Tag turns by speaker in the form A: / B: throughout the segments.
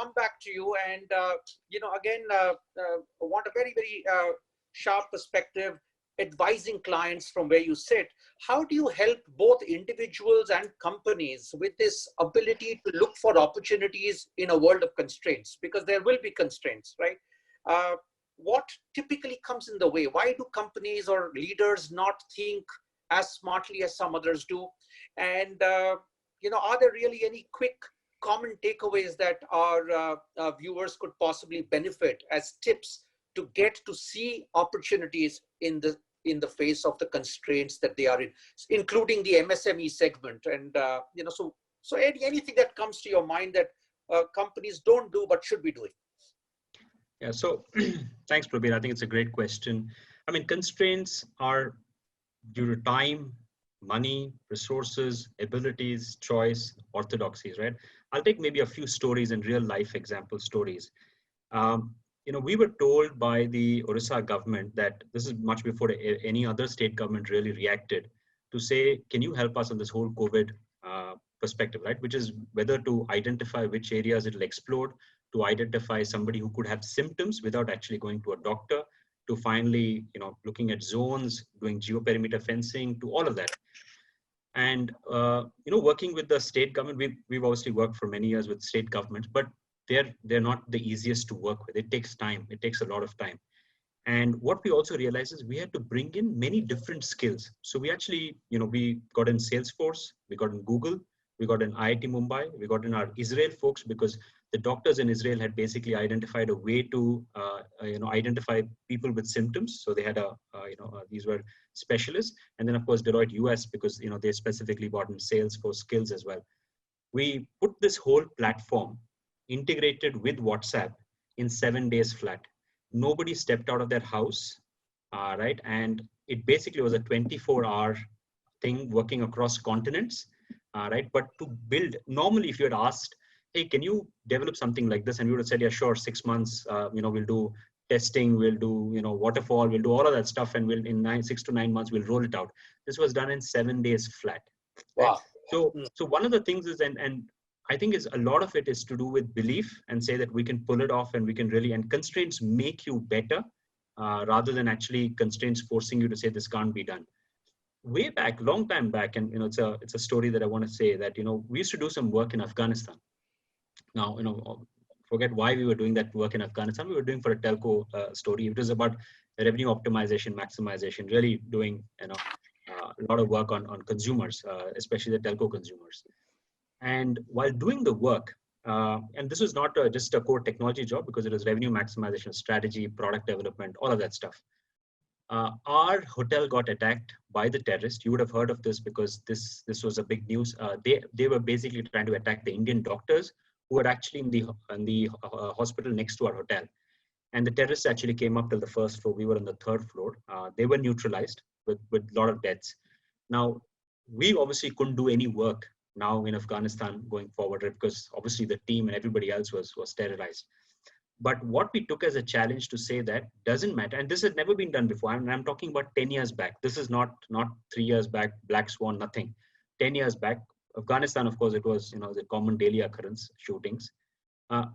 A: come back to you and, again, want a very, very sharp perspective, advising clients from where you sit. How do you help both individuals and companies with this ability to look for opportunities in a world of constraints? Because there will be constraints, right? What typically comes in the way? Why do companies or leaders not think as smartly as some others do? And, are there really any quick common takeaways that our viewers could possibly benefit as tips to get to see opportunities in the face of the constraints that they are in, including the MSME segment? And, so anything that comes to your mind that companies don't do but should be doing?
B: Yeah, so thanks, Prabir. I think it's a great question. I mean, constraints are due to time, money, resources, abilities, choice, orthodoxies, right? I'll take maybe a few stories and real life example stories. We were told by the Orissa government that this is much before any other state government really reacted to say, can you help us on this whole COVID perspective, right? Which is whether to identify which areas it'll explode, to identify somebody who could have symptoms without actually going to a doctor, to finally, looking at zones, doing geoperimeter fencing, to all of that. And, working with the state government, we've obviously worked for many years with state governments, but they're not the easiest to work with. It takes time. It takes a lot of time. And what we also realized is we had to bring in many different skills. So we actually, we got in Salesforce, we got in Google, we got in IIT Mumbai, we got in our Israel folks, because the doctors in Israel had basically identified a way to, identify people with symptoms. So they had these were specialists. And then of course, Deloitte US, because, they specifically bought in Salesforce skills as well. We put this whole platform integrated with WhatsApp in 7 days flat. Nobody stepped out of their house, right? And it basically was a 24-hour thing working across continents, right? But to build, normally if you had asked, hey, can you develop something like this? And we would have said, yeah, sure, 6 months, we'll do testing, we'll do, waterfall, we'll do all of that stuff. And we'll in 6 to 9 months, we'll roll it out. This was done in 7 days flat. Right?
A: Wow.
B: So one of the things is, and I think is a lot of it is to do with belief and say that we can pull it off and we can really, and constraints make you better rather than actually constraints forcing you to say this can't be done. Way back, long time back, and it's a story that I want to say that, we used to do some work in Afghanistan. Now, forget why we were doing that work in Afghanistan. We were doing for a telco story. It was about revenue optimization, maximization, really doing, a lot of work on consumers, especially the telco consumers. And while doing the work, and this was not just a core technology job, because it was revenue maximization, strategy, product development, all of that stuff. Our hotel got attacked by the terrorists. You would have heard of this because this was a big news. They were basically trying to attack the Indian doctors who were actually in the hospital next to our hotel. And the terrorists actually came up to the first floor. We were on the third floor. They were neutralized with a lot of deaths. Now, we obviously couldn't do any work now in Afghanistan going forward, because obviously the team and everybody else was terrorized. But what we took as a challenge to say that doesn't matter, and this had never been done before. I'm talking about 10 years back. This is not 3 years back, Black Swan, nothing. 10 years back, Afghanistan, of course, it was, the common daily occurrence shootings.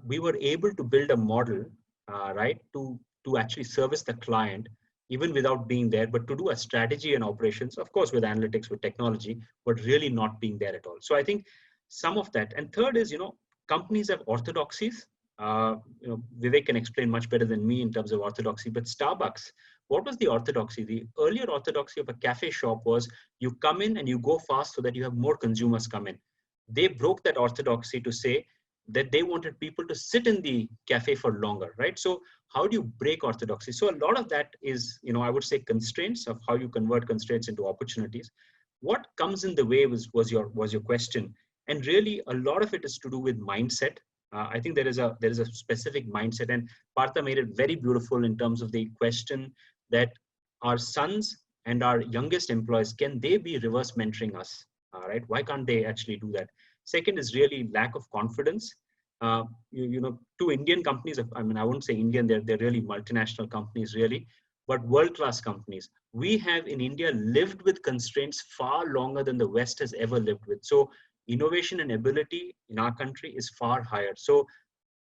B: We were able to build a model, right, to actually service the client, even without being there, but to do a strategy and operations, of course, with analytics, with technology, but really not being there at all. So I think some of that. And third is, companies have orthodoxies. Vivek can explain much better than me in terms of orthodoxy, but Starbucks, what was the orthodoxy? The earlier orthodoxy of a cafe shop was you come in and you go fast so that you have more consumers come in. They broke that orthodoxy to say that they wanted people to sit in the cafe for longer, right? So how do you break orthodoxy? So a lot of that is, I would say constraints of how you convert constraints into opportunities. What comes in the way was your question. And really a lot of it is to do with mindset. I think there is a specific mindset, and Partha made it very beautiful in terms of the question that our sons and our youngest employees, can they be reverse mentoring us, right? Why can't they actually do that? Second is really lack of confidence. Two Indian companies, I wouldn't say Indian, they're really multinational companies really, but world-class companies. We have in India lived with constraints far longer than the West has ever lived with. So innovation and ability in our country is far higher. So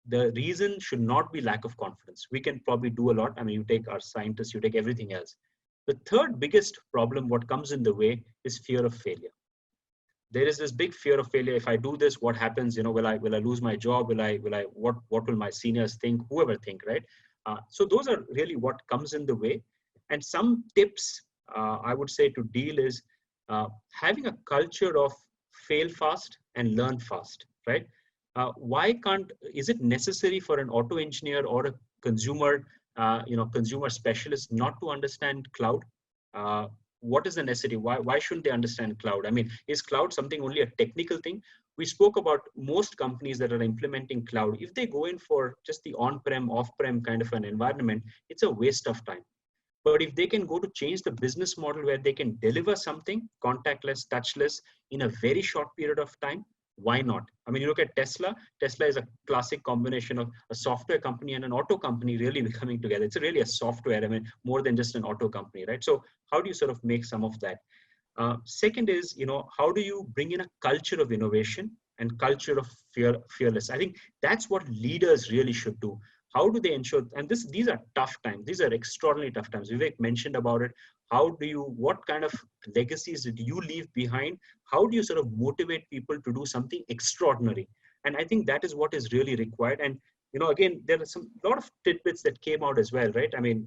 B: the reason should not be lack of confidence. We can probably do a lot. I mean, you take our scientists, you take everything else. The third biggest problem, what comes in the way, is fear of failure. There is this big fear of failure. If I do this, what happens? Will I lose my job? What will my seniors think? Whoever think, right? So those are really what comes in the way. And some tips I would say to deal is having a culture of fail fast and learn fast, right? Is it necessary for an auto engineer or a consumer specialist not to understand cloud? What is the necessity? Why shouldn't they understand cloud? I mean, is cloud something only a technical thing? We spoke about most companies that are implementing cloud. If they go in for just the on-prem, off-prem kind of an environment, it's a waste of time. But if they can go to change the business model where they can deliver something contactless, touchless in a very short period of time, why not? I mean, you look at Tesla. Tesla is a classic combination of a software company and an auto company really coming together. It's really a software, I mean, more than just an auto company, right? So how do you sort of make some of that? Second is, how do you bring in a culture of innovation and culture of fearless? I think that's what leaders really should do. How do they ensure, and these are tough times. These are extraordinarily tough times. Vivek mentioned about it. What kind of legacies did you leave behind? How do you sort of motivate people to do something extraordinary? And I think that is what is really required. And, again, there are a lot of tidbits that came out as well, right? I mean,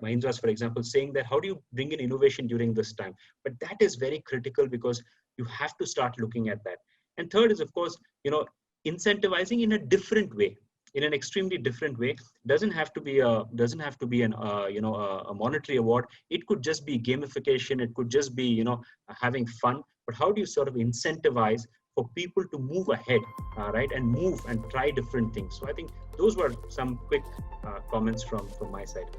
B: Mahindra's, for example, saying that how do you bring in innovation during this time? But that is very critical because you have to start looking at that. And third is, of course, incentivizing in a different way. In an extremely different way. Doesn't have to be a monetary award. It could just be gamification. It could just be having fun. But how do you sort of incentivize for people to move ahead, right, and move and try different things? So I think those were some quick comments from my side.